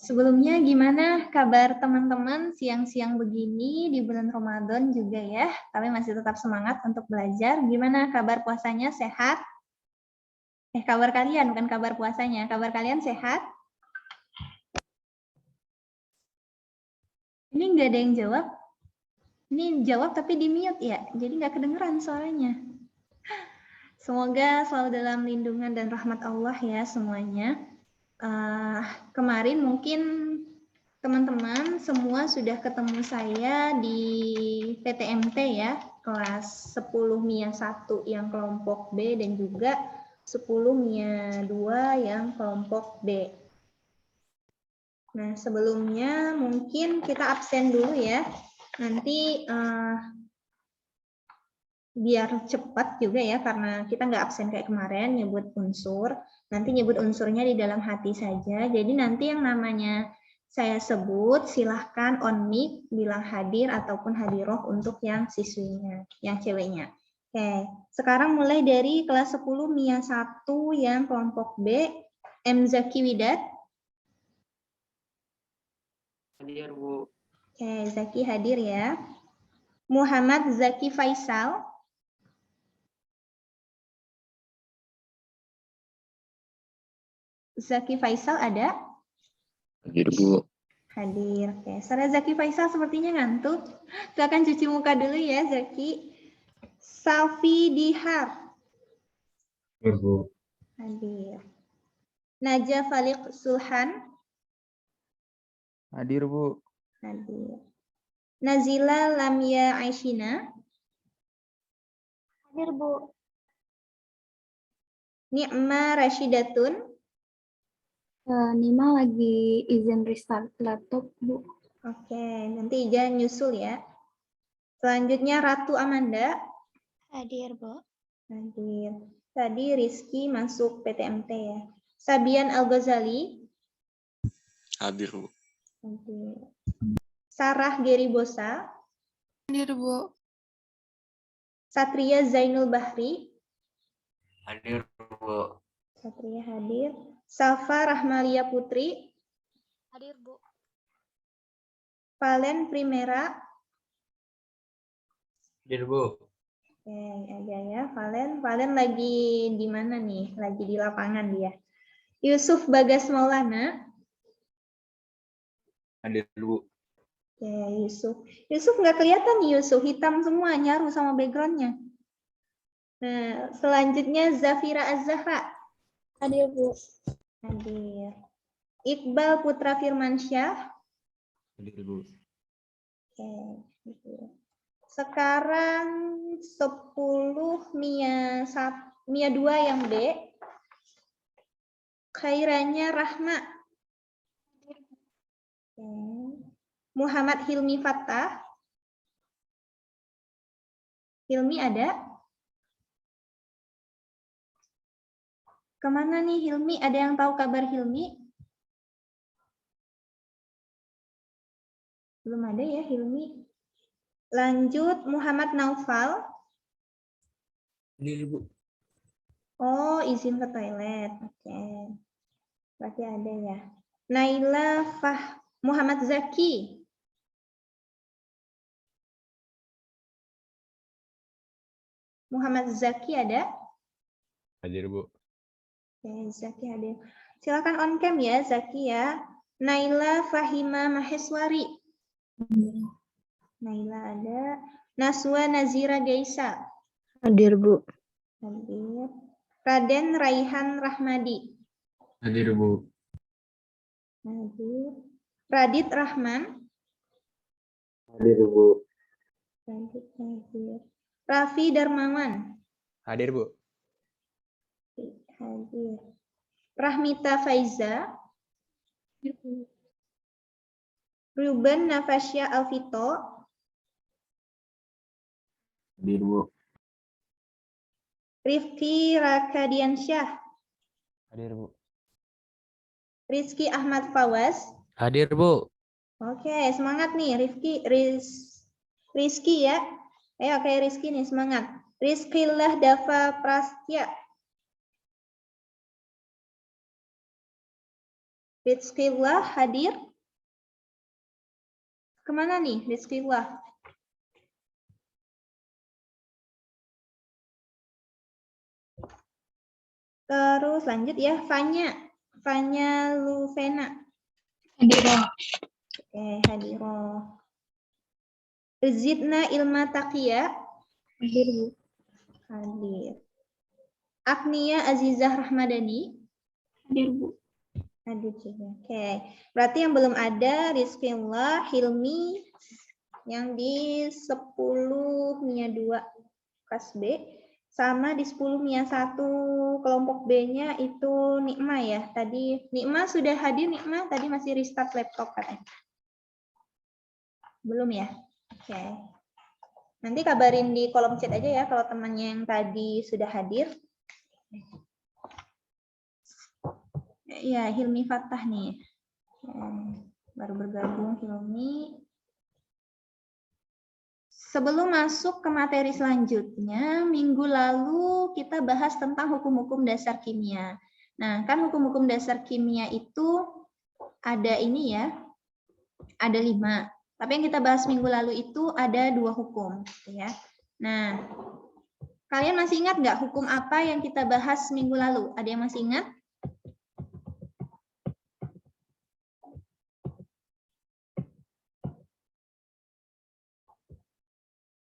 Sebelumnya gimana kabar teman-teman siang-siang begini di bulan Ramadan juga ya. Kami masih tetap semangat untuk belajar. Gimana kabar puasanya, sehat? Kabar kalian, bukan kabar puasanya. Kabar kalian sehat? Ini nggak ada yang jawab. Ini jawab tapi di mute ya, jadi nggak kedengeran suaranya. Semoga selalu dalam lindungan dan rahmat Allah ya semuanya. Kemarin mungkin teman-teman semua sudah ketemu saya di PTMT ya, kelas 10 MIA 1 yang kelompok B dan juga 10 MIA 2 yang kelompok D. Nah, sebelumnya mungkin kita absen dulu ya. Nanti biar cepat juga ya, karena kita nggak absen kayak kemarin nyebut unsur. Nanti nyebut unsurnya di dalam hati saja. Jadi nanti yang namanya saya sebut, silahkan on mic, bilang hadir ataupun hadiroh untuk yang siswinya, yang ceweknya. Oke, sekarang mulai dari kelas 10 MIA 1 yang kelompok B, M. Zaki Widat. Hadir, Bu. Oke, Zaki hadir ya. Muhammad Zaki Faisal. Zaki Faisal ada? Hadir, Bu. Hadir. Oke, Saudara Zaki Faisal sepertinya ngantuk. Silakan cuci muka dulu ya, Zaki. Safi Dihar. Hadir, Bu. Hadir. Najah Falik Sulhan. Hadir, Bu. Hadir. Nazila Lamia Aisyina. Hadir, Bu. Ni'ma Rashidatun. Nima lagi izin restart laptop, Bu. Oke, nanti Ija nyusul ya. Selanjutnya Ratu Amanda. Hadir, Bu. Hadir. Tadi Rizky masuk PTMT ya. Sabian Al-Ghazali. Hadir, Bu. Hadir. Sarah Geribosa. Hadir, Bu. Satria Zainul Bahri. Hadir, Bu. Satria hadir. Safa Rahmalia Putri. Hadir, Bu. Valen Primera. Hadir, Bu. Oke, aja ya. Valen lagi di mana nih? Lagi di lapangan dia. Yusuf Bagas Maulana. Hadir, Bu. Oke, Yusuf. Yusuf nggak kelihatan nih Yusuf. Hitam semua, nyaru sama backgroundnya. Nah, selanjutnya Zafira Az-Zahra. Hadir, Bu. Hadir. Iqbal Putra Firmansyah. Hadir, Bu. Oke, gitu. Sekarang 10 MIA 2 yang B. Khairanya Rahma. Oke. Muhammad Hilmi Fattah. Hilmi ada? Kemana nih Hilmi? Ada yang tahu kabar Hilmi? Belum ada ya Hilmi. Lanjut Muhammad Naufal. Hadir, Bu. Oh, izin ke toilet. Oke. Berarti ada ya. Naila Muhammad Zaki. Muhammad Zaki ada? Hadir, Bu. Oke, Zaki hadir. Silakan on cam ya, Zaki ya. Naila Fahima Maheswari. Naila ada. Naswa Nazira Gaisa. Hadir, Bu. Hadir. Raden Raihan Rahmadi. Hadir, Bu. Hadir. Radit Rahman. Hadir, Bu. Radit hadir. Raffi Darmawan. Hadir, Bu. Hadir. Rahmita Faiza. Ruben Nafasya Alvito. Hadir, Bu. Rifki Rakadiansyah. Hadir, Bu. Rizky Ahmad Fawaz. Hadir, Bu. Oke, semangat nih Rizky ya. Oke, Rizky nih semangat. Rizkillah Dava Prastya. Rizqillah hadir? Kemana nih Rizqillah? Terus lanjut ya, Fanya Luvena. Hadiroh. Oke, hadiroh. Zidna Ilma Taqiyya. Hadir, Bu. Hadir. Agnia Azizah Rahmadani. Hadir, Bu. Hadir juga. Oke. Berarti yang belum ada Rizqillah, Hilmi yang di 10 Mia 2 kelas B sama di 10 Mia 1 kelompok B-nya itu Nikma ya. Tadi Nikma sudah hadir, Nikma tadi masih restart laptop katanya. Belum ya? Oke. Nanti kabarin di kolom chat aja ya kalau temannya yang tadi sudah hadir. Ya, Hilmi Fatah nih. Baru bergabung Hilmi. Sebelum masuk ke materi selanjutnya, minggu lalu kita bahas tentang hukum-hukum dasar kimia. Nah, kan hukum-hukum dasar kimia itu ada ini ya, ada 5. Tapi yang kita bahas minggu lalu itu ada 2 hukum, gitu ya. Nah, kalian masih ingat nggak hukum apa yang kita bahas minggu lalu? Ada yang masih ingat?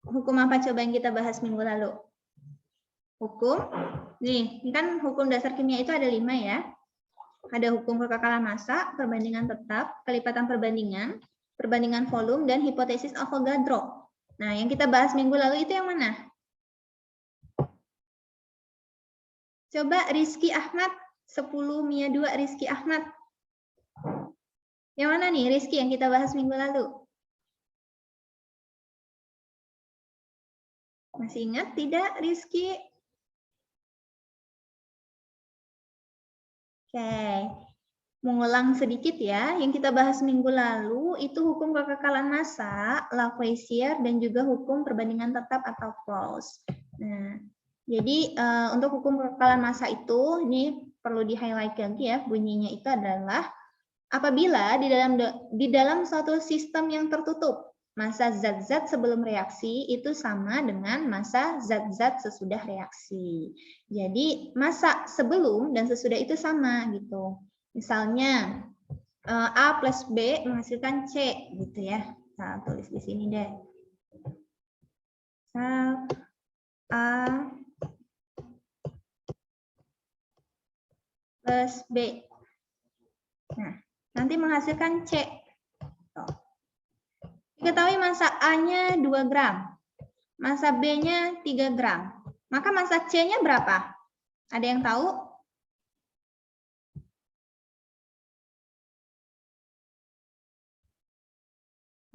Hukum apa coba yang kita bahas minggu lalu? Hukum, nih, ini kan hukum dasar kimia itu ada 5 ya. Ada hukum kekekalan massa, perbandingan tetap, kelipatan perbandingan, perbandingan volume, dan hipotesis Avogadro. Nah, yang kita bahas minggu lalu itu yang mana? Coba Rizky Ahmad, 10 Mia 2 Rizky Ahmad. Yang mana nih Rizky yang kita bahas minggu lalu? Masih ingat tidak Rizky? Oke, mengulang sedikit ya. Yang kita bahas minggu lalu itu hukum kekekalan massa, Lavoisier, dan juga hukum perbandingan tetap atau Claus. Nah, jadi untuk hukum kekekalan massa itu, ini perlu di-highlight lagi ya, bunyinya itu adalah apabila di dalam suatu sistem yang tertutup, massa zat-zat sebelum reaksi itu sama dengan massa zat-zat sesudah reaksi. Jadi massa sebelum dan sesudah itu sama gitu. Misalnya A plus B menghasilkan C gitu ya. Nah, tulis di sini deh. A plus B. Nah, nanti menghasilkan C. Diketahui massa A-nya 2 gram, massa B-nya 3 gram. Maka massa C-nya berapa? Ada yang tahu?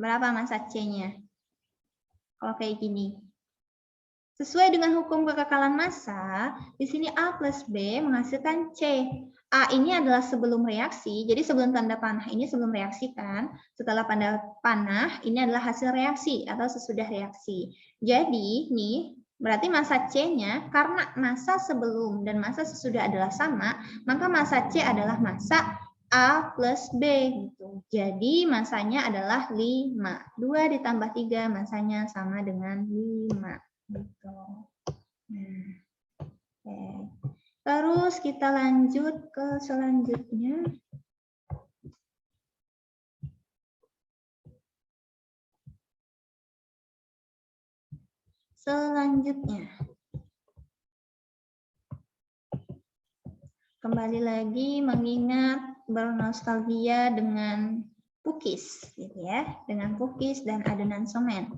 Berapa massa C-nya? Kalau kayak gini. Sesuai dengan hukum kekekalan massa, di sini A plus B menghasilkan C. A ini adalah sebelum reaksi, jadi sebelum tanda panah ini sebelum reaksi kan. Setelah tanda panah, ini adalah hasil reaksi atau sesudah reaksi. Jadi, nih, berarti massa C-nya, karena massa sebelum dan massa sesudah adalah sama, maka massa C adalah massa A plus B. Gitu. Jadi, massanya adalah 5. 2 ditambah 3, massanya sama dengan 5. Gitu. Nah, okay. Terus kita lanjut ke selanjutnya. Kembali lagi mengingat bernostalgia dengan pukis, gitu ya, dengan pukis dan adonan semen.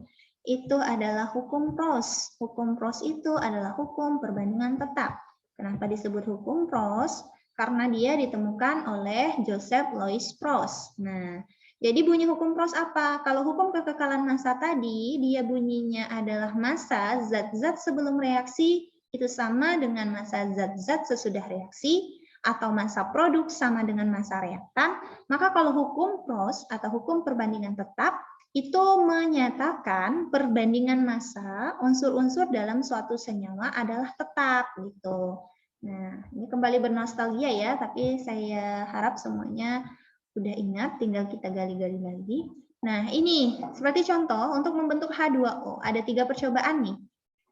Itu adalah hukum Proust. Hukum Proust itu adalah hukum perbandingan tetap. Kenapa disebut hukum Proust? Karena dia ditemukan oleh Joseph Louis Proust. Nah, jadi bunyi hukum Proust apa? Kalau hukum kekekalan massa tadi, dia bunyinya adalah massa zat-zat sebelum reaksi itu sama dengan massa zat-zat sesudah reaksi, atau massa produk sama dengan massa reaktan. Maka kalau hukum Proust atau hukum perbandingan tetap, itu menyatakan perbandingan massa unsur-unsur dalam suatu senyawa adalah tetap gitu. Nah, ini kembali bernostalgia ya, tapi saya harap semuanya udah ingat, tinggal kita gali-gali lagi. Nah, ini seperti contoh untuk membentuk H2O, ada 3 percobaan nih.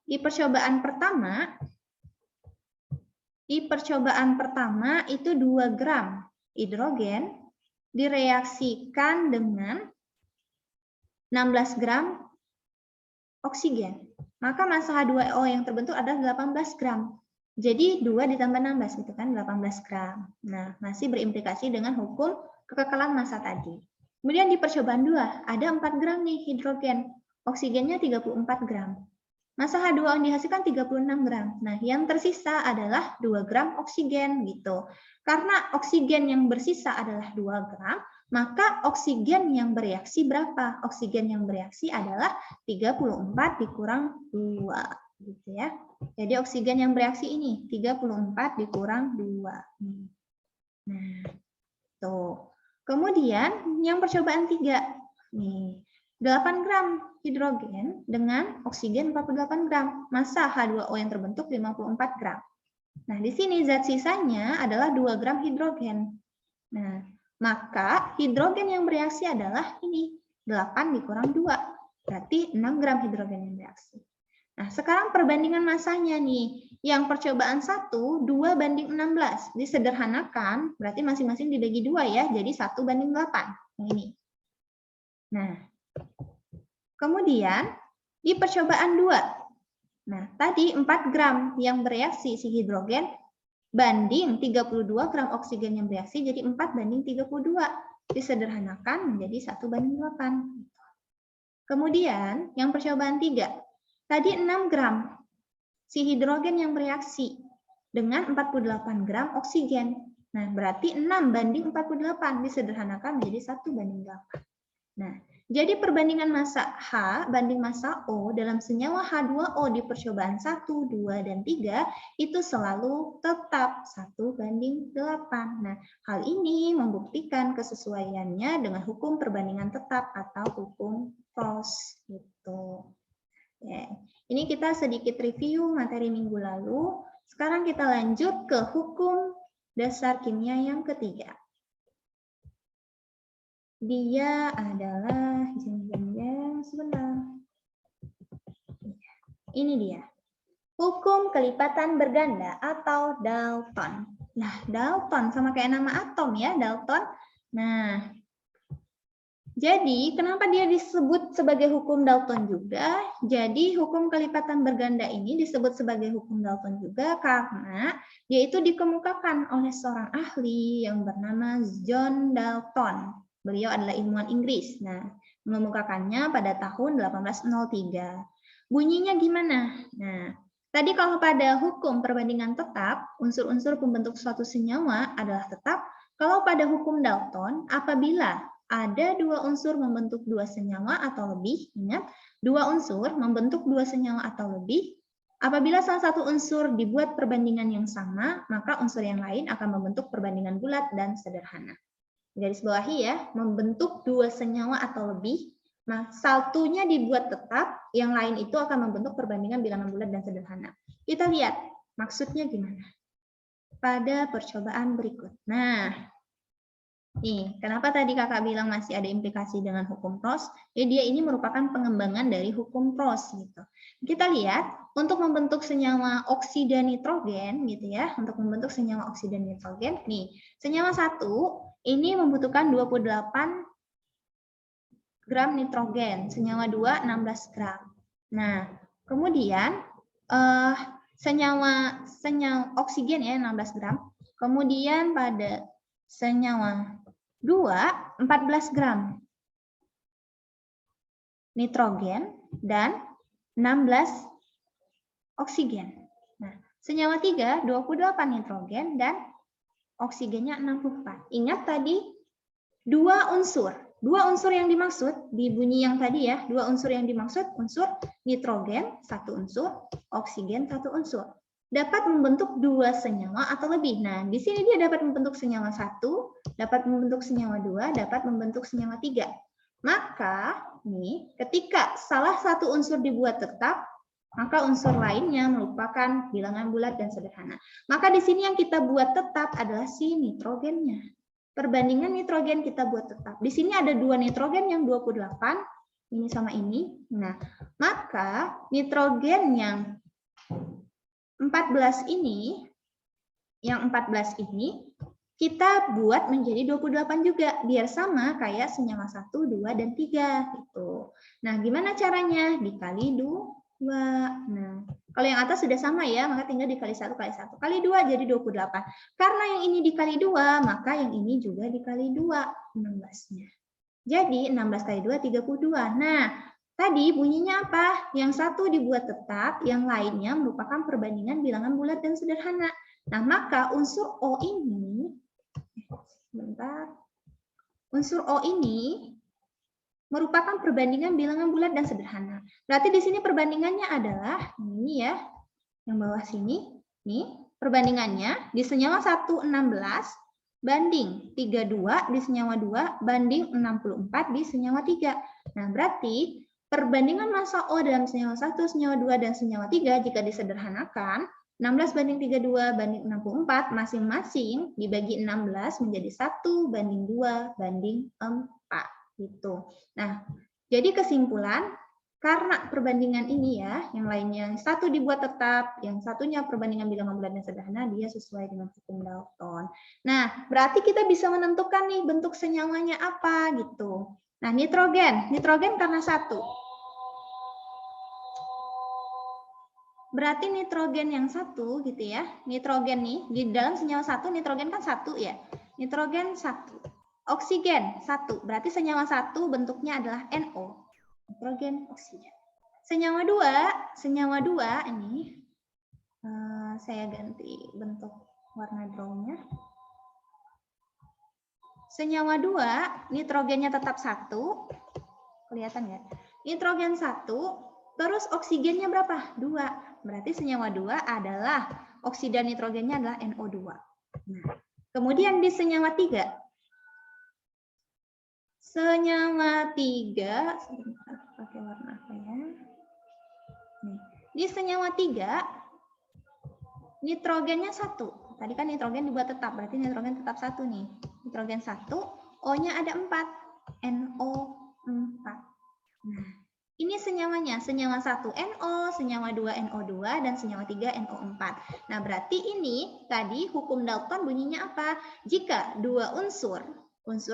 Di percobaan pertama itu 2 gram hidrogen direaksikan dengan 16 gram oksigen. Maka massa H2O yang terbentuk adalah 18 gram. Jadi 2 ditambah 16 gitu kan, 18 gram. Nah, masih berimplikasi dengan hukum kekekalan massa tadi. Kemudian di percobaan 2 ada 4 gram nih hidrogen. Oksigennya 34 gram. Massa H2O yang dihasilkan 36 gram. Nah, yang tersisa adalah 2 gram oksigen gitu. Karena oksigen yang bersisa adalah 2 gram, maka oksigen yang bereaksi berapa? Oksigen yang bereaksi adalah 34 dikurang 2 gitu ya. Jadi oksigen yang bereaksi ini 34 dikurang 2. Nah, tuh. Kemudian yang percobaan 3 nih. 8 gram hidrogen dengan oksigen 48 gram. Massa H2O yang terbentuk 54 gram. Nah, di sini zat sisanya adalah 2 gram hidrogen. Nah, maka hidrogen yang bereaksi adalah ini, 8 dikurang 2. Berarti 6 gram hidrogen yang bereaksi. Nah, sekarang perbandingan massanya nih. Yang percobaan 1, 2 banding 16. Disederhanakan, berarti masing-masing dibagi 2 ya. Jadi 1 banding 8. Yang ini. Nah, kemudian di percobaan 2. Nah, tadi 4 gram yang bereaksi si hidrogen banding 32 gram oksigen yang bereaksi, jadi 4 banding 32. Disederhanakan menjadi 1 banding 8. Kemudian yang percobaan 3. Tadi 6 gram si hidrogen yang bereaksi dengan 48 gram oksigen. Nah, berarti 6 banding 48 disederhanakan menjadi 1 banding 8. Nah, jadi perbandingan massa H banding massa O dalam senyawa H2O di percobaan 1, 2, dan 3 itu selalu tetap 1 banding 8. Nah, hal ini membuktikan kesesuaiannya dengan hukum perbandingan tetap atau hukum Ross. Gitu. Ya. Ini kita sedikit review materi minggu lalu. Sekarang kita lanjut ke hukum dasar kimia yang ketiga. Dia adalah sebentar. Ini dia. Hukum kelipatan berganda atau Dalton. Nah, Dalton sama kayak nama atom ya, Dalton. Nah, jadi kenapa dia disebut sebagai hukum Dalton juga? Jadi hukum kelipatan berganda ini disebut sebagai hukum Dalton juga karena dia itu dikemukakan oleh seorang ahli yang bernama John Dalton. Beliau adalah ilmuwan Inggris. Nah, mengemukakannya pada tahun 1803. Bunyinya gimana? Nah, tadi kalau pada hukum perbandingan tetap, unsur-unsur pembentuk suatu senyawa adalah tetap. Kalau pada hukum Dalton, apabila ada 2 unsur membentuk 2 senyawa atau lebih, ingat, 2 unsur membentuk 2 senyawa atau lebih, apabila salah satu unsur dibuat perbandingan yang sama, maka unsur yang lain akan membentuk perbandingan bulat dan sederhana. Garis bawahi ya, membentuk 2 senyawa atau lebih, nah satunya dibuat tetap, yang lain itu akan membentuk perbandingan bilangan bulat dan sederhana. Kita lihat maksudnya gimana pada percobaan berikut. Nah, nih, kenapa tadi kakak bilang masih ada implikasi dengan hukum Ross? Ya, dia ini merupakan pengembangan dari hukum Ross gitu. Kita lihat untuk membentuk senyawa oksida nitrogen gitu ya, untuk membentuk senyawa oksida nitrogen, nih senyawa 1 ini membutuhkan 28 gram nitrogen, senyawa 2 16 gram. Nah, kemudian senyawa oksigen ya 16 gram. Kemudian pada senyawa 2 14 gram nitrogen dan 16 oksigen. Nah, senyawa 3 28 nitrogen dan oksigennya 64. Ingat tadi 2 unsur. 2 unsur yang dimaksud di bunyi yang tadi ya, 2 unsur yang dimaksud unsur nitrogen 1 unsur, oksigen 1 unsur. Dapat membentuk 2 senyawa atau lebih. Nah, di sini dia dapat membentuk senyawa 1, dapat membentuk senyawa 2, dapat membentuk senyawa 3. Maka, nih, ketika salah satu unsur dibuat tetap, Maka unsur lainnya merupakan bilangan bulat dan sederhana. Maka di sini yang kita buat tetap adalah si nitrogennya. Perbandingan nitrogen kita buat tetap. Di sini ada 2 nitrogen yang 28, ini sama ini. Nah, maka nitrogen yang 14 ini, kita buat menjadi 28 juga, biar sama kayak senyawa 1, 2, dan 3. Gitu. Nah, gimana caranya? Dikali 2. Nah, kalau yang atas sudah sama ya, maka tinggal dikali 1 kali 1 kali 2 jadi 28. Karena yang ini dikali 2, maka yang ini juga dikali 2, 16-nya. Jadi 16 kali 2, 32. Nah, tadi bunyinya apa? Yang satu dibuat tetap, yang lainnya merupakan perbandingan bilangan bulat dan sederhana. Nah, maka unsur O ini, unsur O ini merupakan perbandingan bilangan bulat dan sederhana. Berarti di sini perbandingannya adalah ini ya, yang bawah sini, nih perbandingannya di senyawa 1 16 banding 32 di senyawa 2 banding 64 di senyawa 3. Nah, berarti perbandingan massa O dalam senyawa 1, senyawa 2 dan senyawa 3 jika disederhanakan 16 banding 32 banding 64 masing-masing dibagi 16 menjadi 1 banding 2 banding 4. Gitu. Nah, jadi kesimpulan, karena perbandingan ini ya, yang lainnya yang satu dibuat tetap, yang satunya perbandingan bilangan bulat dan sederhana, dia sesuai dengan hukum Dalton. Nah, berarti kita bisa menentukan nih bentuk senyawanya apa gitu. Nah, nitrogen karena 1. Berarti nitrogen yang 1 gitu ya, nitrogen nih, di dalam senyawa 1, nitrogen kan 1 ya, nitrogen 1. Oksigen 1, berarti senyawa 1 bentuknya adalah NO, nitrogen oksigen. Senyawa 2 ini saya ganti bentuk warna drawnya. Senyawa 2 nitrogennya tetap 1, kelihatan nggak? Nitrogen 1, terus oksigennya berapa? 2, berarti senyawa 2 adalah oksida nitrogennya adalah NO2. Nah, kemudian di senyawa 3. Senyawa 3, sebentar, pakai warna apa ya? Nih. Di senyawa 3, nitrogennya 1. Tadi kan nitrogen dibuat tetap, berarti nitrogen tetap 1 nih. Nitrogen 1, O-nya ada 4, NO4. Nah, ini senyawanya, senyawa 1 NO, senyawa 2 NO2, dan senyawa 3 NO4. Nah, berarti ini tadi hukum Dalton bunyinya apa? Jika dua unsur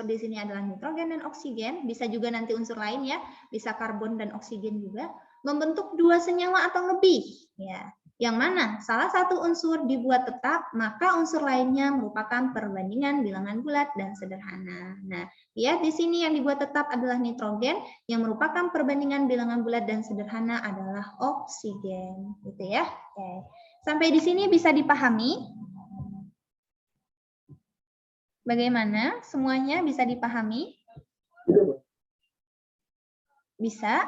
di sini adalah nitrogen dan oksigen, bisa juga nanti unsur lain ya, bisa karbon dan oksigen juga, membentuk 2 senyawa atau lebih. Ya, yang mana salah satu unsur dibuat tetap, maka unsur lainnya merupakan perbandingan bilangan bulat dan sederhana. Nah, lihat di sini yang dibuat tetap adalah nitrogen, yang merupakan perbandingan bilangan bulat dan sederhana adalah oksigen, gitu ya. Oke. Sampai di sini bisa dipahami? Bagaimana? Semuanya bisa dipahami? Bisa?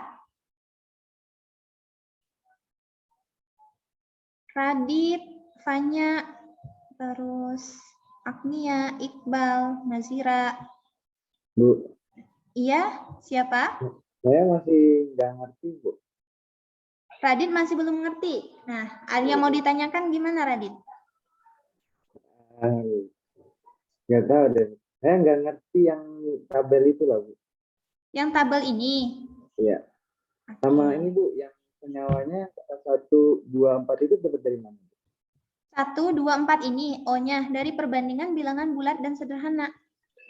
Radit, Fanya, terus Agnia, Iqbal, Nazira. Bu, Iya, siapa? saya masih nggak ngerti, Bu. Radit masih belum mengerti. Nah, ada yang mau ditanyakan gimana, Radit? Nggak tahu deh. Saya nggak ngerti yang tabel itu lah, Bu. Yang tabel ini? Iya. Sama ini, Bu, yang senyawanya 1, 2, 4 itu dapat dari mana? 1, 2, 4 ini O-nya dari perbandingan bilangan bulat dan sederhana.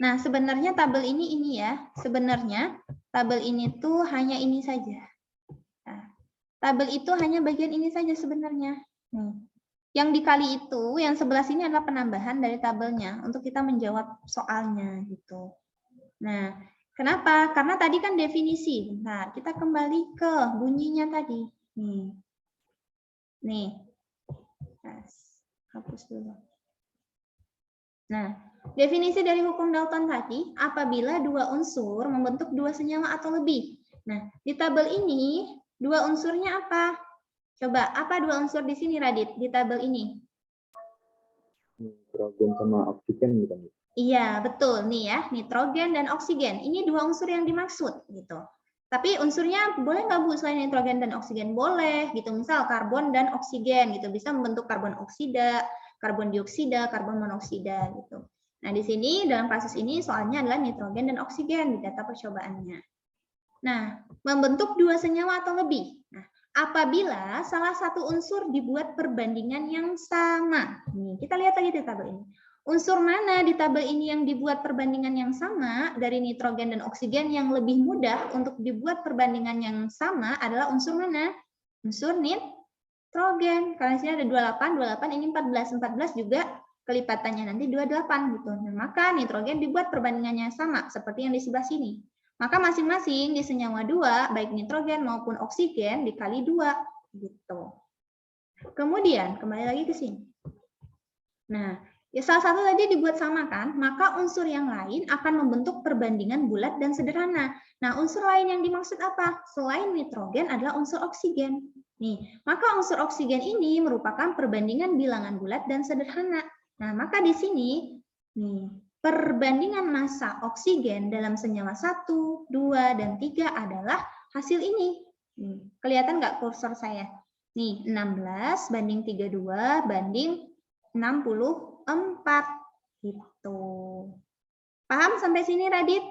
Nah, sebenarnya tabel ini ya. Sebenarnya tabel ini tuh hanya ini saja. Nah, tabel itu hanya bagian ini saja sebenarnya. Nih. Yang dikali itu, yang sebelah sini adalah penambahan dari tabelnya untuk kita menjawab soalnya gitu. Nah, kenapa? Karena tadi kan definisi. Bentar, kita kembali ke bunyinya tadi. Nih. Hapus dulu. Nah, definisi dari hukum Dalton tadi, apabila dua unsur membentuk 2 senyawa atau lebih. Nah, di tabel ini, 2 unsurnya apa? Coba, apa 2 unsur di sini, Radit, di tabel ini? Nitrogen sama oksigen bukan? Iya, betul nih ya, nitrogen dan oksigen. Ini 2 unsur yang dimaksud gitu. Tapi unsurnya boleh nggak Bu selain nitrogen dan oksigen? Boleh gitu. Misal karbon dan oksigen gitu bisa membentuk karbon oksida, karbon dioksida, karbon monoksida gitu. Nah, di sini dalam kasus ini soalnya adalah nitrogen dan oksigen di data percobaannya. Nah, membentuk dua senyawa atau lebih. Nah, apabila salah satu unsur dibuat perbandingan yang sama. Nih, kita lihat lagi di tabel ini. Unsur mana di tabel ini yang dibuat perbandingan yang sama dari nitrogen dan oksigen yang lebih mudah untuk dibuat perbandingan yang sama adalah unsur mana? Unsur nitrogen. Karena sini ada 28, 28 ini 14, 14 juga kelipatannya nanti 28 gitu. Nah, maka nitrogen dibuat perbandingannya sama seperti yang di sebelah sini. Maka masing-masing di senyawa 2, baik nitrogen maupun oksigen dikali 2 gitu. Kemudian kembali lagi ke sini. Nah, ya salah satu tadi dibuat sama kan, maka unsur yang lain akan membentuk perbandingan bulat dan sederhana. Nah, unsur lain yang dimaksud apa? Selain nitrogen adalah unsur oksigen. Nih, maka unsur oksigen ini merupakan perbandingan bilangan bulat dan sederhana. Nah, maka di sini nih, perbandingan massa oksigen dalam senyawa 1, 2, dan 3 adalah hasil ini. Nih, kelihatan nggak kursor saya? Nih, 16 banding 32 banding 64 gitu. Paham sampai sini Radit?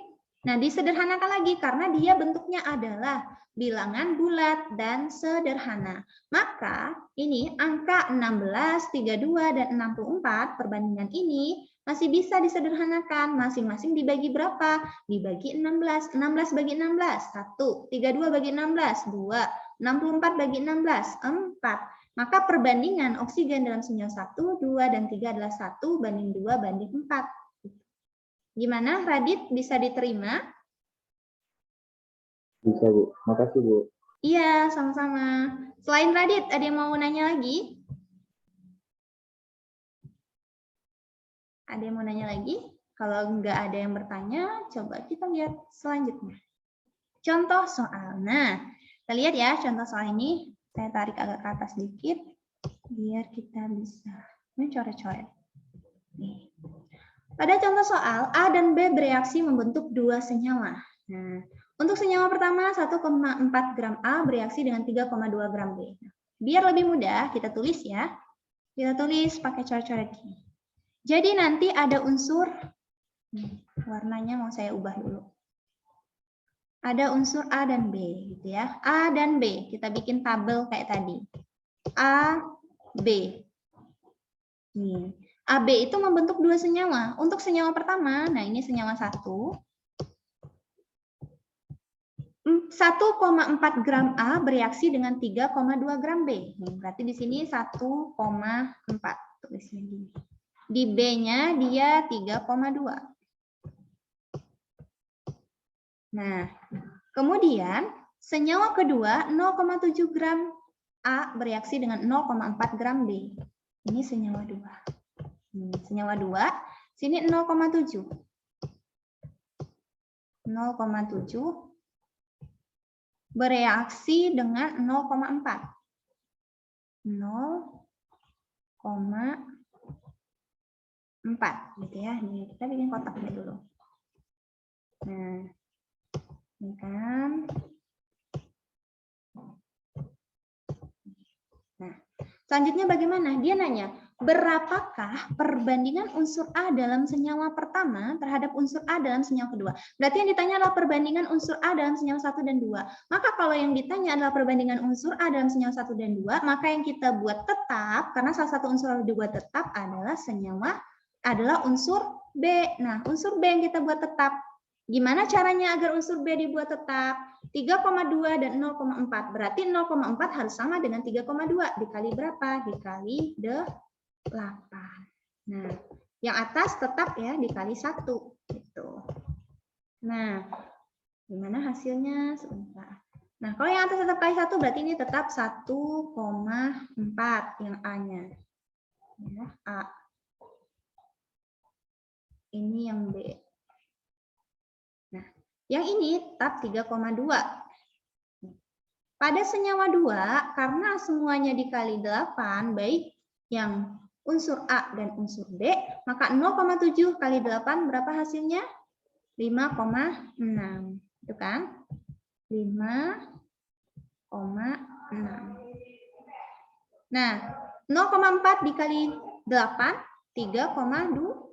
Nah, disederhanakan lagi karena dia bentuknya adalah bilangan bulat dan sederhana. Maka ini angka 16, 32 dan 64 perbandingan ini masih bisa disederhanakan. Masing-masing dibagi berapa? Dibagi 16. 16 bagi 16, 1. 32 bagi 16, 2. 64 bagi 16, 4. Maka perbandingan oksigen dalam senyawa 1, 2, dan 3 adalah 1 banding 2 banding 4. Gimana Radit, bisa diterima? Bisa Bu, makasih Bu. Iya, sama-sama. Selain Radit, ada yang mau nanya lagi? Ada yang mau nanya lagi? Kalau nggak ada yang bertanya, coba kita lihat selanjutnya. Contoh soal. Nah, kita lihat ya contoh soal ini. Saya tarik agak ke atas sedikit, biar kita bisa mencoret-coret. Pada contoh soal, A dan B bereaksi membentuk dua senyawa. Nah, untuk senyawa pertama, 1,4 gram A bereaksi dengan 3,2 gram B. Biar lebih mudah, kita tulis ya. Kita tulis pakai coret-coret gini. Jadi nanti ada unsur, warnanya mau saya ubah dulu. Ada unsur A dan B, gitu ya. A dan B, kita bikin tabel kayak tadi. A, B. Nih. AB itu membentuk dua senyawa. Untuk senyawa pertama, nah ini senyawa 1. 1,4 gram A bereaksi dengan 3,2 gram B. Berarti di sini 1,4. Tulisnya gini. Di B-nya dia 3,2. Nah, kemudian senyawa kedua 0,7 gram A bereaksi dengan 0,4 gram B. Ini senyawa 2. Senyawa 2, sini 0,7. 0,7 bereaksi dengan 0,4. 0,4 gitu ya. Nih, kita bikin kotaknya dulu. Nah, ini kan. Nah, selanjutnya bagaimana? Dia nanya, berapakah perbandingan unsur A dalam senyawa pertama terhadap unsur A dalam senyawa kedua? Berarti yang ditanya adalah perbandingan unsur A dalam senyawa 1 dan 2. Maka kalau yang ditanya adalah perbandingan unsur A dalam senyawa 1 dan 2, maka yang kita buat tetap, karena salah satu unsur yang dibuat tetap adalah unsur B. Nah, unsur B yang kita buat tetap. Gimana caranya agar unsur B dibuat tetap? 3,2 dan 0,4. Berarti 0,4 harus sama dengan 3,2. Dikali berapa? Dikali 8. Nah, yang atas tetap ya dikali 1. Gitu. Nah, gimana hasilnya? Sebentar. Nah, kalau yang atas tetap kali 1, berarti ini tetap 1,4 yang A-nya. Ya, A. Ini yang B. Nah, yang ini tetap 3,2. Pada senyawa 2, karena semuanya dikali 8, baik yang unsur A dan unsur B, maka 0,7 kali 8 berapa hasilnya? 5,6. Itu kan? 5,6. Nah, 0,4 dikali 8, 3,2.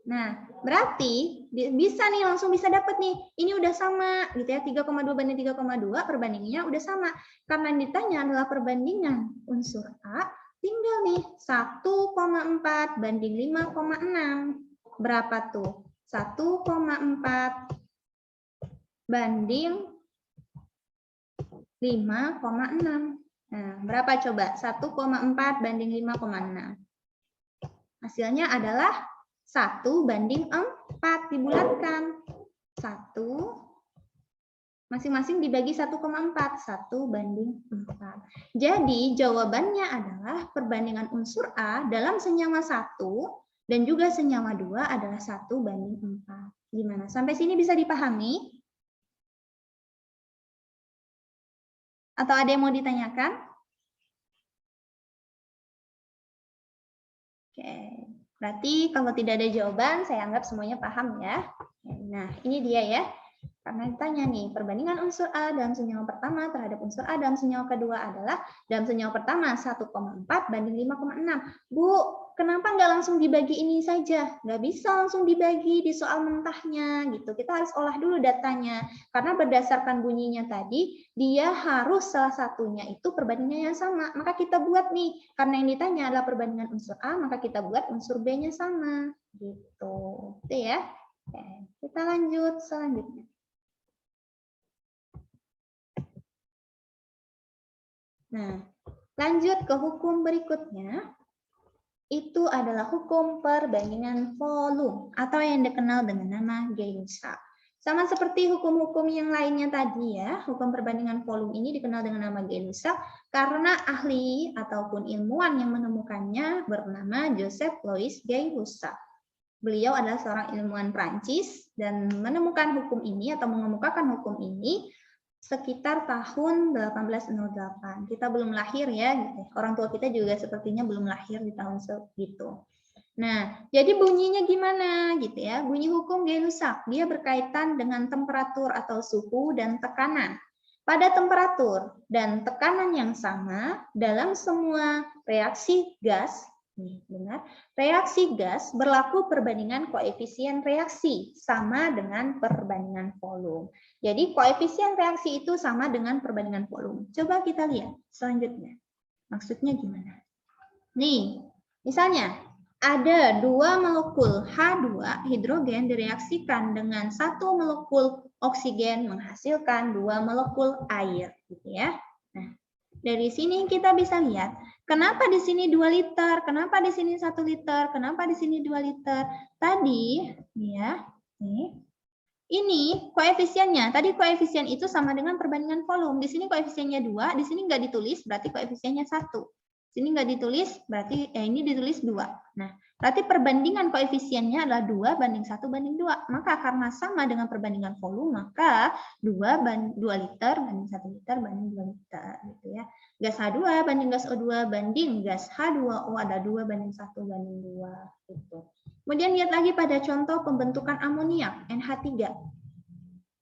Nah, berarti bisa nih, langsung bisa dapat nih. Ini udah sama gitu ya, 3,2 banding 3,2 perbandingannya udah sama. Karena yang ditanya adalah perbandingan unsur A, tinggal nih 1,4 banding 5,6. Berapa tuh? 1,4 banding 5,6. Nah, berapa coba? 1,4 banding 5,6. Hasilnya adalah 1 banding 4 dibulatkan. 1 masing-masing dibagi 1,4. 1 banding 4. Jadi jawabannya adalah perbandingan unsur A dalam senyawa 1 dan juga senyawa 2 adalah 1 banding 4. Gimana? Sampai sini bisa dipahami? Atau ada yang mau ditanyakan? Oke. Berarti kalau tidak ada jawaban, saya anggap semuanya paham ya. Nah, ini dia ya. Karena ditanya nih, perbandingan unsur A dalam senyawa pertama terhadap unsur A dalam senyawa kedua adalah dalam senyawa pertama 1,4 banding 5,6. Bu, kenapa nggak langsung dibagi ini saja? Nggak bisa langsung dibagi di soal mentahnya gitu. Kita harus olah dulu datanya. Karena berdasarkan bunyinya tadi, dia harus salah satunya itu perbandingannya yang sama. Maka kita buat nih, karena yang ditanya adalah perbandingan unsur A, maka kita buat unsur B-nya sama. Gitu. Itu ya. Oke, kita lanjut selanjutnya. Nah, lanjut ke hukum berikutnya. Itu adalah hukum perbandingan volume atau yang dikenal dengan nama Gay-Lussac. Sama seperti hukum-hukum yang lainnya tadi ya, hukum perbandingan volume ini dikenal dengan nama Gay-Lussac karena ahli ataupun ilmuwan yang menemukannya bernama Joseph Louis Gay-Lussac. Beliau adalah seorang ilmuwan Prancis dan menemukan hukum ini atau mengemukakan hukum ini sekitar tahun 1808. Kita belum lahir ya, gitu. Orang tua kita juga sepertinya belum lahir di tahun segitu. Nah, jadi bunyinya gimana gitu ya? Bunyi hukum Gay-Lussac, dia berkaitan dengan temperatur atau suhu dan tekanan. Pada temperatur dan tekanan yang sama dalam semua reaksi gas, benar, reaksi gas berlaku perbandingan koefisien reaksi sama dengan perbandingan volume. Jadi koefisien reaksi itu sama dengan perbandingan volume. Coba kita lihat selanjutnya. Maksudnya gimana? Nih, misalnya ada 2 molekul H2 hidrogen direaksikan dengan 1 molekul oksigen menghasilkan 2 molekul air, gitu ya. Nah, dari sini kita bisa lihat kenapa di sini 2 liter, kenapa di sini 1 liter, kenapa di sini 2 liter. Tadi ya, nih. Ini koefisiennya, tadi koefisien itu sama dengan perbandingan volume. Di sini koefisiennya 2, di sini nggak ditulis, berarti koefisiennya 1. Sini nggak ditulis, berarti ini ditulis 2. Nah, berarti perbandingan koefisiennya adalah 2 banding 1 banding 2. Maka karena sama dengan perbandingan volume, maka 2 liter banding 1 liter banding 2 liter. Gitu ya. Gas H2 banding gas O2 banding gas H2O ada 2 banding 1 banding 2. Gitu. Kemudian lihat lagi pada contoh pembentukan amoniak, NH3.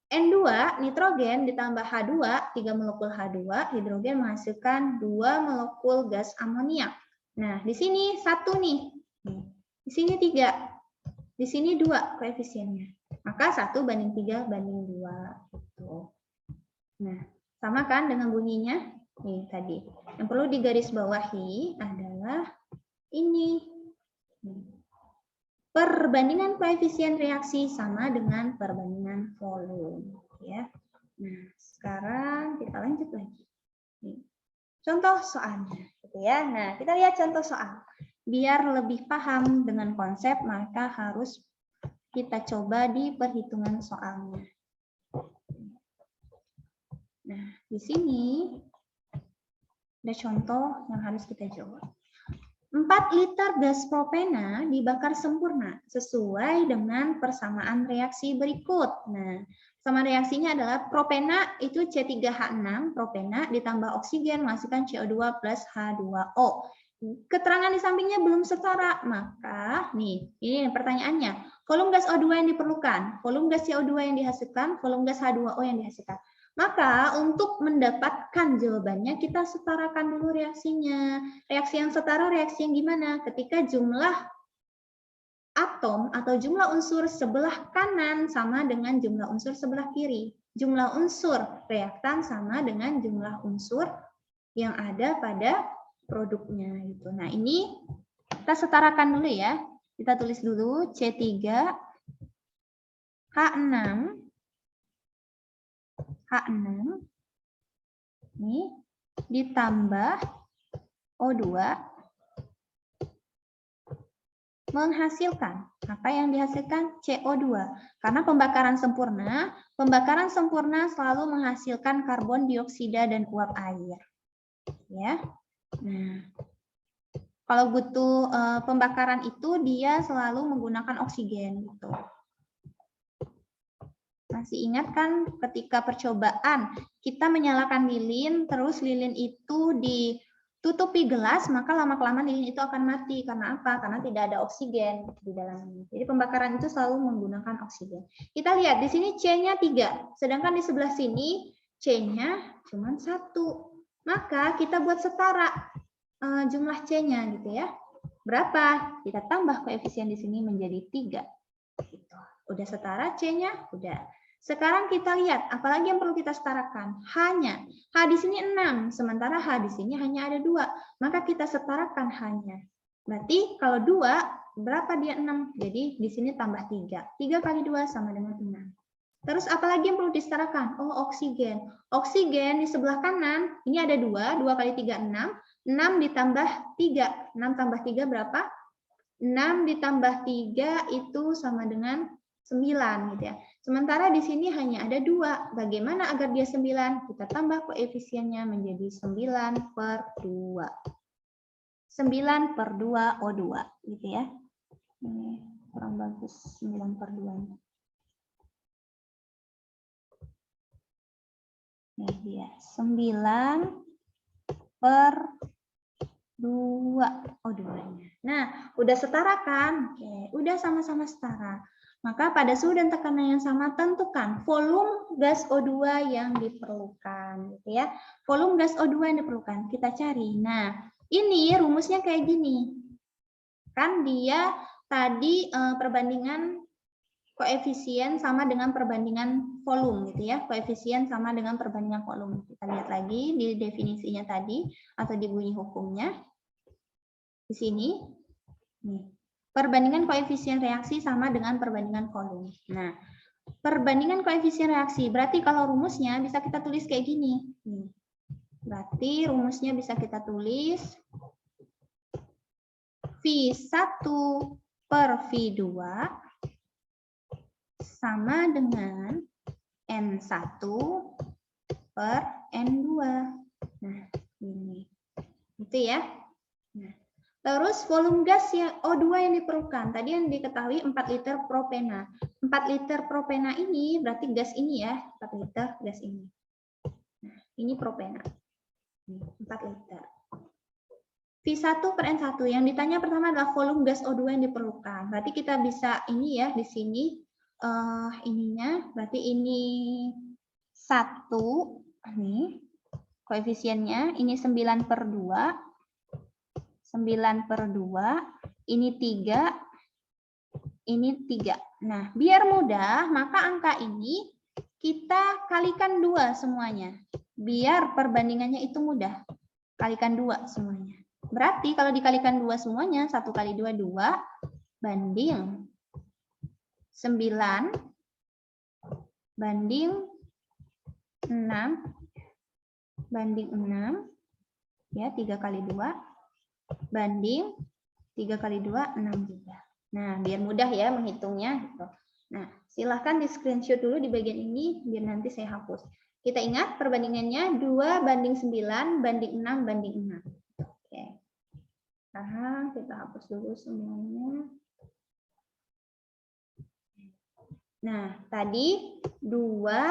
N2, nitrogen ditambah H2, 3 molekul H2, hidrogen menghasilkan 2 molekul gas amoniak. Nah, di sini 1 nih. Di sini 3. Di sini 2 koefisiennya. Maka 1 banding 3 banding 2. Gitu. Nah, sama kan dengan bunyinya? Nih tadi. Yang perlu digarisbawahi adalah ini. Perbandingan koefisien reaksi sama dengan perbandingan volume, ya. Nah, sekarang kita lanjut lagi. Nih. Contoh soalnya, gitu ya. Nah, kita lihat contoh soal. Biar lebih paham dengan konsep, maka harus kita coba di perhitungan soalnya. Nah, di sini ada contoh yang harus kita jawab. 4 liter gas propena dibakar sempurna sesuai dengan persamaan reaksi berikut. Nah, sama reaksinya adalah propena itu C3H6, propena ditambah oksigen menghasilkan CO2 plus H2O. keterangan di sampingnya belum setara, maka nih, ini pertanyaannya. Volume gas O2 yang diperlukan, volume gas CO2 yang dihasilkan, volume gas H2O yang dihasilkan. Maka untuk mendapatkan jawabannya kita setarakan dulu reaksinya. Reaksi yang setara, reaksi yang gimana? Ketika jumlah atom atau jumlah unsur sebelah kanan sama dengan jumlah unsur sebelah kiri. Jumlah unsur reaktan sama dengan jumlah unsur yang ada pada produknya gitu. Nah, ini kita setarakan dulu ya. Kita tulis dulu C3 H6 ini ditambah O2 menghasilkan apa yang dihasilkan CO2. Karena pembakaran sempurna selalu menghasilkan karbon dioksida dan uap air. Ya. Nah, kalau butuh pembakaran itu dia selalu menggunakan oksigen gitu. Masih ingat kan ketika percobaan kita menyalakan lilin, terus lilin itu ditutupi gelas, maka lama-kelamaan lilin itu akan mati. Karena apa? Karena tidak ada oksigen di dalamnya. Jadi pembakaran itu selalu menggunakan oksigen. Kita lihat di sini C-nya 3, sedangkan di sebelah sini C-nya cuma 1. Maka kita buat setara jumlah C-nya gitu ya. Berapa? Kita tambah koefisien di sini menjadi 3. Gitu. Udah setara C-nya? Udah. Sekarang kita lihat, apalagi yang perlu kita setarakan? H-nya. H di sini 6, sementara H di sini hanya ada 2. Maka kita setarakan H-nya. Berarti kalau 2, berapa dia 6? Jadi di sini tambah 3. 3 kali 2 sama dengan 6. Terus apalagi yang perlu disetarakan? Oh, oksigen. Oksigen di sebelah kanan, ini ada 2. 2 kali 3, 6. 6 ditambah 3. 6 tambah 3 berapa? 6 ditambah 3 itu sama dengan 9 gitu ya. Sementara di sini hanya ada 2. Bagaimana agar dia 9? Kita tambah koefisiennya menjadi 9/2. 9/2 O2 gitu ya. Ini kurang bagus 9/2. Ini dia 9/2 O2-nya. Nah, udah setara kan? Oke, udah sama-sama setara. Maka pada suhu dan tekanan yang sama tentukan volume gas O2 yang diperlukan, gitu ya. Volume gas O2 yang diperlukan kita cari. Nah, ini rumusnya kayak gini. Kan dia tadi perbandingan koefisien sama dengan perbandingan volume gitu ya. Koefisien sama dengan perbandingan volume. Kita lihat lagi di definisinya tadi atau di bunyi hukumnya. Di sini nih. Perbandingan koefisien reaksi sama dengan perbandingan volume. Nah, perbandingan koefisien reaksi berarti kalau rumusnya bisa kita tulis kayak gini. Nih. Berarti rumusnya bisa kita tulis V1 per V2 sama dengan N1 per N2. Nah, ini. Gitu ya. Nah, terus volume gas yang O2 yang diperlukan. Tadi yang diketahui 4 liter propena. 4 liter propena ini berarti gas ini ya. 4 liter gas ini. Nah, ini propena. 4 liter. V1 per N1. Yang ditanya pertama adalah volume gas O2 yang diperlukan. Berarti kita bisa ini ya di sini. Ininya. Berarti ini 1. Nih. Koefisiennya. Ini 9/2. 9/2, ini 3, ini 3. Nah, biar mudah, maka angka ini kita kalikan 2 semuanya. Biar perbandingannya itu mudah. Kalikan 2 semuanya. Berarti kalau dikalikan 2 semuanya, 1 kali 2, 2, banding 9, banding 6, banding 6, ya 3 kali 2, banding 3 kali 2, 6 juga. Nah, biar mudah ya menghitungnya. Gitu. Nah, silahkan di screenshot dulu di bagian ini, biar nanti saya hapus. Kita ingat perbandingannya 2 banding 9, banding 6, banding 6. Oke. Nah, kita hapus dulu semuanya. Nah, tadi 2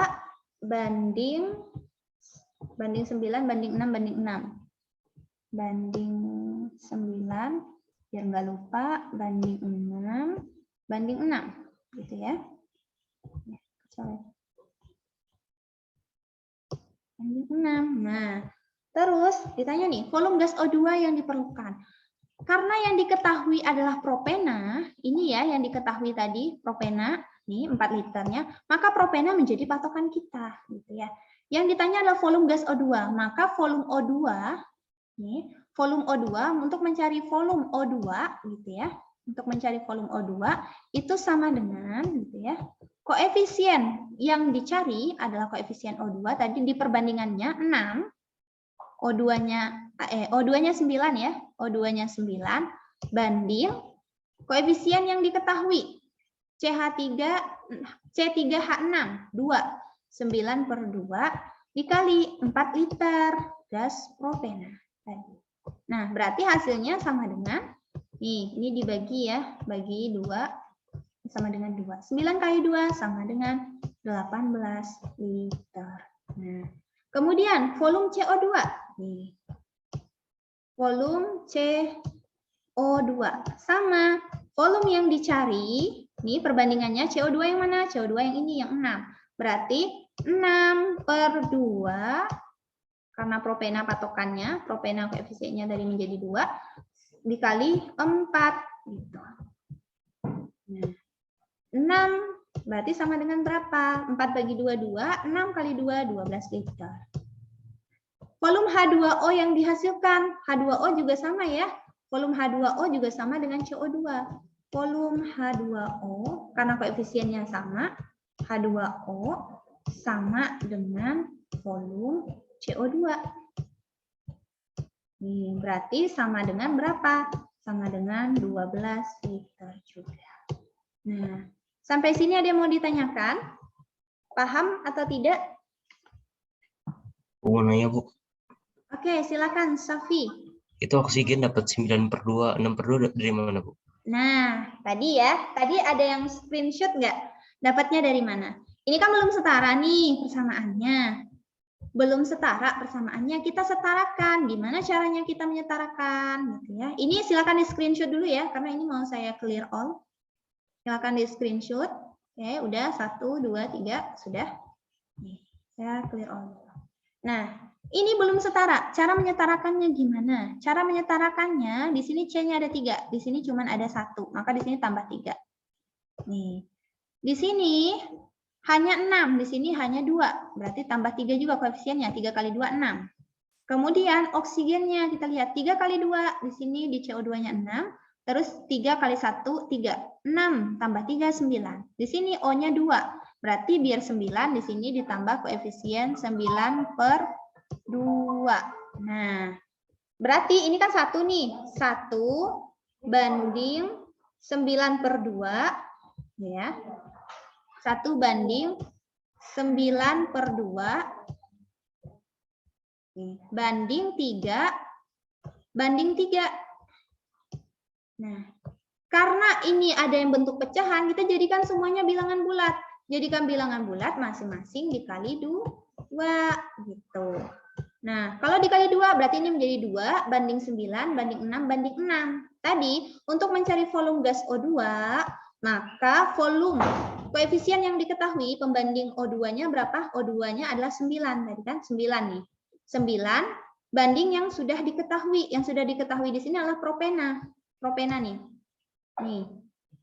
banding 9, banding 6, banding 6. Banding banding 9, biar nggak lupa, banding 6, banding 6, gitu ya. Banding 6. Nah, terus ditanya nih, volume gas O2 yang diperlukan. Karena yang diketahui adalah propena, ini ya yang diketahui tadi, propena, nih 4 liternya, maka propena menjadi patokan kita, gitu ya. Yang ditanya adalah volume gas O2, maka volume O2, nih, volume O2 untuk mencari volume O2, gitu ya, untuk mencari volume O2 itu sama dengan, gitu ya, koefisien yang dicari adalah koefisien O2 tadi di perbandingannya 6. O2-nya 9 ya. O2-nya 9 banding koefisien yang diketahui. C3H6 2. 9 per 2 dikali 4 liter gas propena. Nah, berarti hasilnya sama dengan nih, ini dibagi ya, bagi 2 sama dengan 2. 9 kali 2 sama dengan 18 liter. Nah, kemudian volume CO2. Nih. Volume CO2 sama volume yang dicari, nih perbandingannya CO2 yang mana? CO2 yang ini, yang 6. Berarti 6 per 2, karena propena patokannya, propena koefisiennya dari menjadi 2, dikali 4. Gitu. Nah, 6 berarti sama dengan berapa? 4 bagi 2, 2. 6 kali 2, 12 liter. Volume H2O yang dihasilkan, H2O juga sama ya. Volume H2O juga sama dengan CO2. Volume H2O, karena koefisiennya sama, H2O sama dengan volume CO2. Nih, berarti sama dengan berapa? Sama dengan 12 liter juga. Nah, sampai sini ada yang mau ditanyakan? Paham atau tidak? Mau nanya, Bu. Oke, silakan Safi. Itu oksigen dapat 9 per 2, 6 per 2 dari mana, Bu? Nah, tadi ya, tadi ada yang screenshot nggak? Dapatnya dari mana? Ini kan belum setara nih persamaannya. Belum setara persamaannya, kita setarakan. Gimana caranya kita menyetarakan? Gitu ya. Ini silakan di screenshot dulu ya, karena ini mau saya clear all. Silakan di screenshot. Oke, udah 1, 2, 3, sudah. Nih, saya clear all. Nah, ini belum setara. Cara menyetarakannya gimana? Cara menyetarakannya, di sini C-nya ada 3, di sini cuma ada 1, maka di sini tambah 3. Nih, di sini hanya 6, di sini hanya 2, berarti tambah 3 juga koefisiennya, 3 kali 2, 6. Kemudian oksigennya, kita lihat 3 kali 2, di sini di CO2-nya 6, terus 3 kali 1, 3. 6 tambah 3, 9. Di sini O-nya 2. Berarti biar 9, di sini ditambah koefisien 9 per 2. Nah, berarti ini kan 1 nih. 1 banding 9 per 2. Ya. 1 banding 9 per 2. Banding 3. Banding 3. Nah, karena ini ada yang bentuk pecahan, kita jadikan semuanya bilangan bulat. Jadikan bilangan bulat masing-masing dikali 2 gitu. Nah, kalau dikali 2 berarti ini menjadi 2 banding 9 banding 6 banding 6. Tadi untuk mencari volume gas O2, maka volume koefisien yang diketahui pembanding O2-nya berapa? O2-nya adalah 9 tadi kan? 9 nih. 9 banding yang sudah diketahui. Yang sudah diketahui di sini adalah propena. Propena nih. Nih.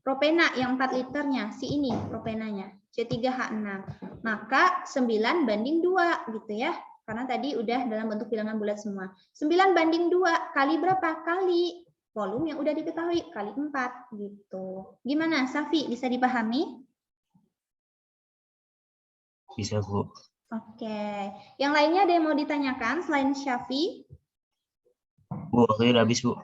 Propena yang 4 liternya, si ini propenanya, C3H6. Maka 9 banding 2 gitu ya. Karena tadi udah dalam bentuk bilangan bulat semua. 9 banding 2 kali berapa? Kali volume yang udah diketahui kali 4 gitu. Gimana, Safi? Bisa dipahami? Bisa, Bu. Oke. Yang lainnya ada yang mau ditanyakan selain Syafi? Bu, waktunya udah habis, Bu.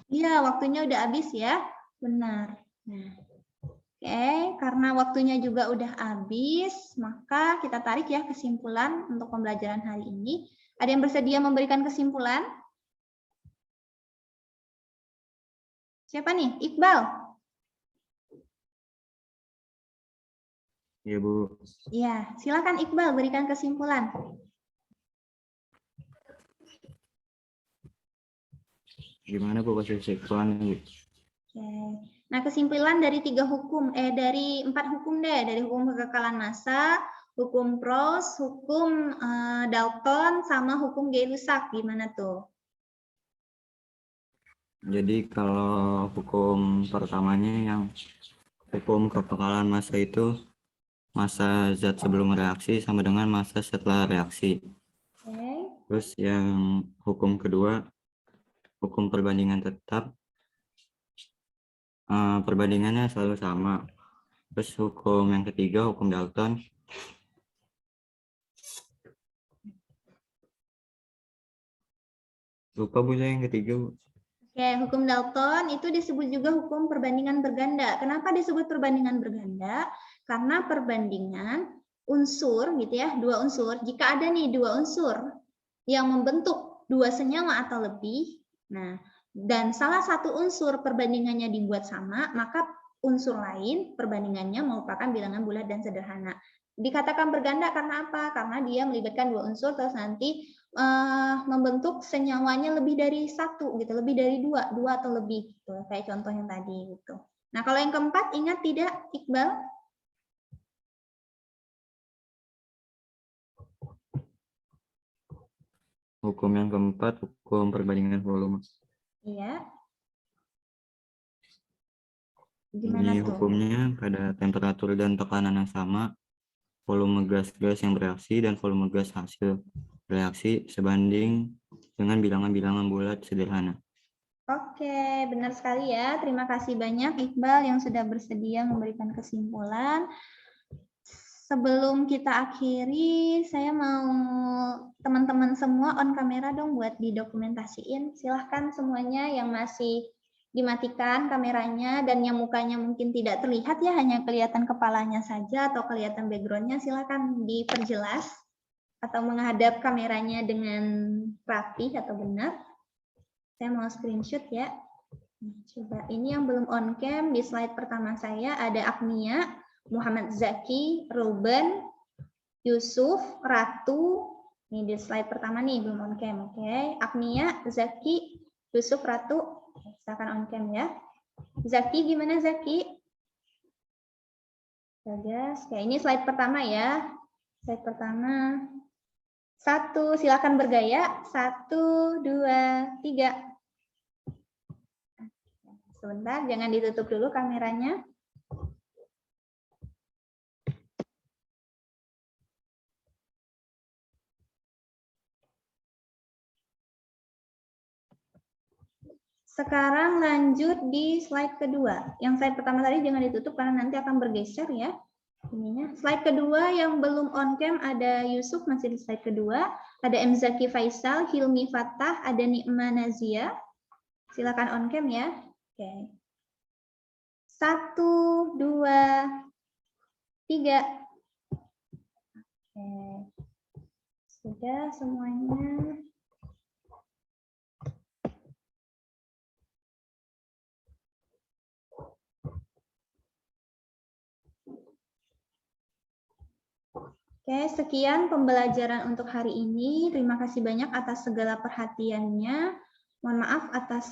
Iya, waktunya udah habis ya. Benar. Nah, oke, karena waktunya juga udah habis, maka kita tarik ya kesimpulan untuk pembelajaran hari ini. Ada yang bersedia memberikan kesimpulan? Siapa nih? Iqbal? Iya, Bu. Ya, silakan Iqbal berikan kesimpulan. Gimana Bu kesimpulannya Bu? Oke. Nah, kesimpulan dari dari 4 hukum deh, dari hukum kekekalan massa, hukum Peirce, hukum Dalton, sama hukum Gay-Lussac, gimana tuh? Jadi kalau hukum pertamanya yang hukum kekekalan massa itu massa zat sebelum reaksi sama dengan massa setelah reaksi. Oke. Terus yang hukum kedua, hukum perbandingan tetap, perbandingannya selalu sama. Terus hukum yang ketiga, hukum Dalton. Lupa Bu saya yang ketiga Bu. Oke, hukum Dalton itu disebut juga hukum perbandingan berganda. Kenapa disebut perbandingan berganda? Karena perbandingan unsur gitu ya, 2 unsur. Jika ada nih 2 unsur yang membentuk 2 senyawa atau lebih, nah, dan salah satu unsur perbandingannya dibuat sama, maka unsur lain perbandingannya merupakan bilangan bulat dan sederhana. Dikatakan berganda karena apa? Karena dia melibatkan 2 unsur terus nanti membentuk senyawanya lebih dari 1 gitu, lebih dari 2 atau lebih gitu, kayak contoh yang tadi gitu. Nah, kalau yang keempat ingat tidak, Iqbal? Hukum yang keempat, hukum perbandingan volume. Iya. Gimana Ini tuh? hukumnya pada temperatur dan tekanan yang sama, volume gas-gas yang bereaksi dan volume gas hasil reaksi sebanding dengan bilangan-bilangan bulat sederhana. Oke, benar sekali ya. Terima kasih banyak Iqbal yang sudah bersedia memberikan kesimpulan. Sebelum kita akhiri, saya mau teman-teman semua on kamera dong buat didokumentasiin. Silahkan semuanya yang masih dimatikan kameranya dan yang mukanya mungkin tidak terlihat ya, hanya kelihatan kepalanya saja atau kelihatan backgroundnya, silahkan diperjelas atau menghadap kameranya dengan rapi atau benar. Saya mau screenshot ya. Coba ini yang belum on cam, di slide pertama saya ada Agnia, Muhammad Zaki, Ruben, Yusuf, Ratu. Ini di slide pertama nih belum on cam, oke. Agnia, Zaki, Yusuf, Ratu. Silakan on cam ya. Zaki gimana Zaki? Bagas. Oke, ini slide pertama ya. Slide pertama. 1, silakan bergaya. 1, 2, 3. Sebentar, jangan ditutup dulu kameranya. Sekarang lanjut di slide kedua. Yang slide pertama tadi jangan ditutup karena nanti akan bergeser ya. Ininya. Slide kedua yang belum on cam ada Yusuf masih di slide kedua. Ada M. Zaki Faisal, Hilmi Fatah, ada Nikma Nazia. Silakan on cam ya. Oke. 1, 2, 3. Oke. Sudah semuanya. Oke, sekian pembelajaran untuk hari ini. Terima kasih banyak atas segala perhatiannya. Mohon maaf atas